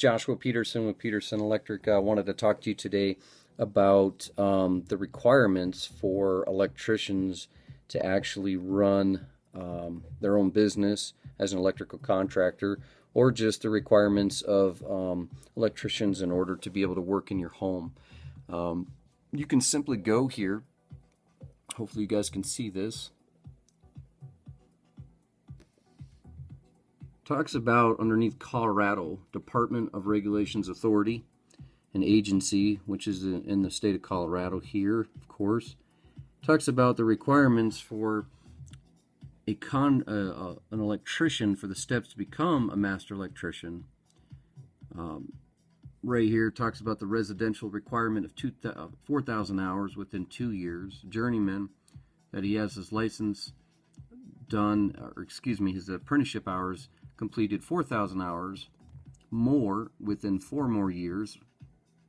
Joshua Peterson with Peterson Electric. I wanted to talk to you today about the requirements for electricians to actually run their own business as an electrical contractor, or just the requirements of electricians in order to be able to work in your home. You can simply go here. Hopefully you guys can see this. Talks about underneath Colorado Department of Regulations Authority, an agency which is in the state of Colorado here, of course. Talks about the requirements for an electrician for the steps to become a master electrician. Right here talks about the residential requirement of 4,000 hours within 2 years. Journeyman, that he has his license done, or excuse me, his apprenticeship hours completed 4,000 hours more within 4 more years,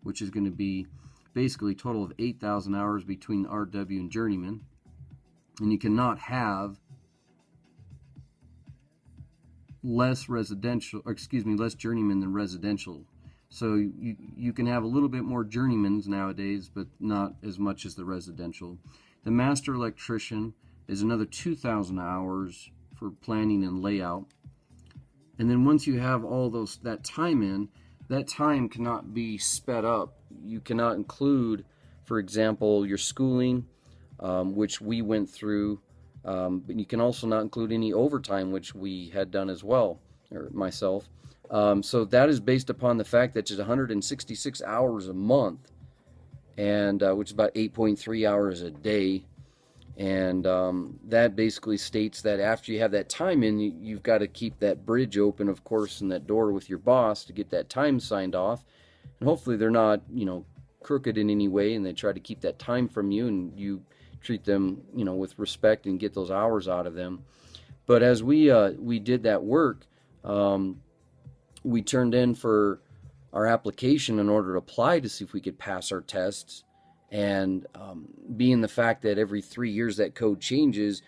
which is going to be basically a total of 8,000 hours between RW and journeyman. And you cannot have less journeyman than residential. So you can have a little bit more journeymans nowadays, but not as much as the residential. The master electrician is another 2,000 hours for planning and layout. And then once you have all that time in, that time cannot be sped up. You cannot include, for example, your schooling, which we went through, but you can also not include any overtime, which we had done as well, or myself. So that is based upon the fact that it's 166 hours a month, and which is about 8.3 hours a day. And that basically states that after you have that time in, you've got to keep that bridge open, of course, and that door with your boss to get that time signed off. And hopefully they're not, crooked in any way, and they try to keep that time from you, and you treat them, with respect and get those hours out of them. But as we did that work, we turned in for our application in order to apply to see if we could pass our tests. And being the fact that every 3 years that code changes,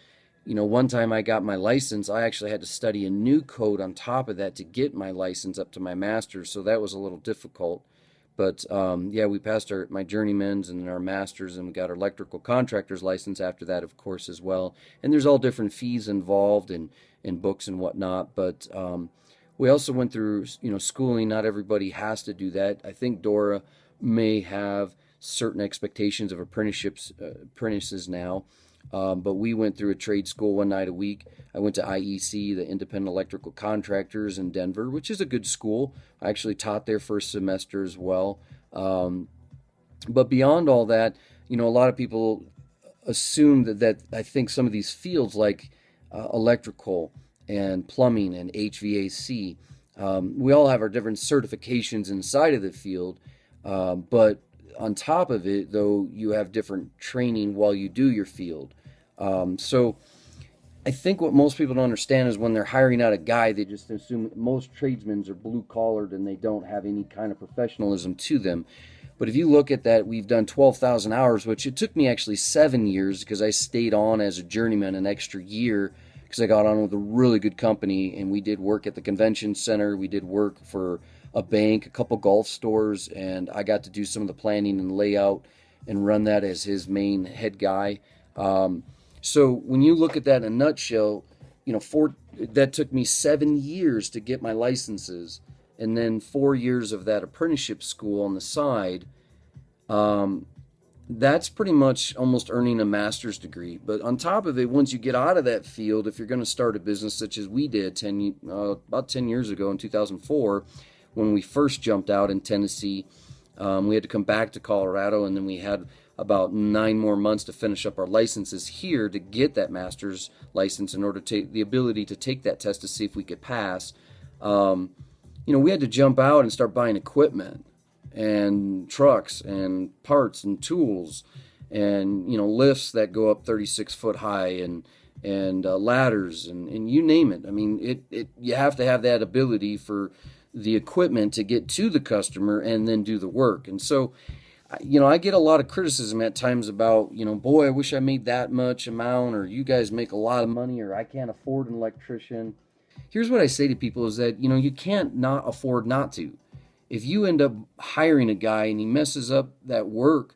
one time I got my license, I actually had to study a new code on top of that to get my license up to my master's, so that was a little difficult. But yeah, we passed my journeyman's and our master's, and we got our electrical contractor's license after that, of course, as well. And there's all different fees involved in books and whatnot. But we also went through, schooling. Not everybody has to do that. I think Dora may have certain expectations of apprentices now, but we went through a trade school one night a week. I went to IEC, the Independent Electrical Contractors in Denver, which is a good school. I actually taught there first semester as well. But beyond all that, a lot of people assume that I think some of these fields like electrical and plumbing and HVAC, we all have our different certifications inside of the field, but on top of it, though, you have different training while you do your field. So I think what most people don't understand is when they're hiring out a guy, they just assume most tradesmen are blue-collared and they don't have any kind of professionalism to them. But if you look at that, we've done 12,000 hours, which it took me actually 7 years because I stayed on as a journeyman an extra year because I got on with a really good company, and we did work at the convention center. We did work for a bank, a couple golf stores, and I got to do some of the planning and layout and run that as his main head guy. So when you look at that in a nutshell, that took me 7 years to get my licenses, and then 4 years of that apprenticeship school on the side. That's pretty much almost earning a master's degree. But on top of it, once you get out of that field, if you're going to start a business such as we did about 10 years ago in 2004, when we first jumped out in Tennessee, we had to come back to Colorado, and then we had about 9 more months to finish up our licenses here to get that master's license in order to take the ability to take that test to see if we could pass. We had to jump out and start buying equipment and trucks and parts and tools and lifts that go up 36 foot high and ladders and you name it. I mean, you have to have that ability for the equipment to get to the customer and then do the work. And so, I get a lot of criticism at times about, boy, I wish I made that much amount, or you guys make a lot of money, or I can't afford an electrician. Here's what I say to people is that, you can't not afford not to. if you end up hiring a guy and he messes up that work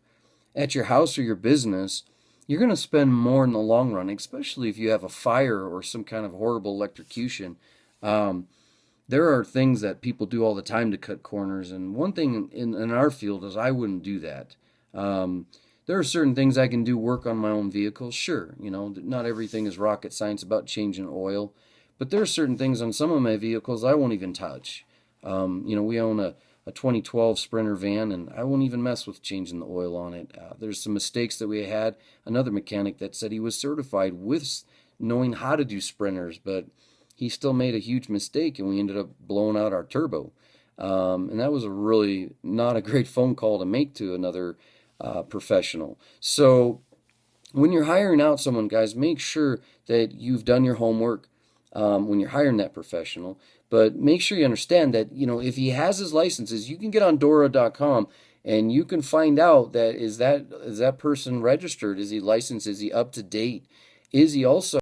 at your house or your business, you're going to spend more in the long run, especially if you have a fire or some kind of horrible electrocution. Um, there are things that people do all the time to cut corners, and one thing in our field is I wouldn't do that. Um, there are certain things I can do work on my own vehicle. Sure, not everything is rocket science about changing oil, but there are certain things on some of my vehicles I won't even touch. We own a 2012 Sprinter van, and I won't even mess with changing the oil on it. There's some mistakes that we had. Another mechanic that said he was certified with knowing how to do Sprinters, but he still made a huge mistake, and we ended up blowing out our turbo. And that was a really not a great phone call to make to another professional. So when you're hiring out someone, guys, make sure that you've done your homework when you're hiring that professional. But make sure you understand that, if he has his licenses, you can get on Dora.com and you can find out that is that person registered? Is he licensed? Is he up to date? Is he also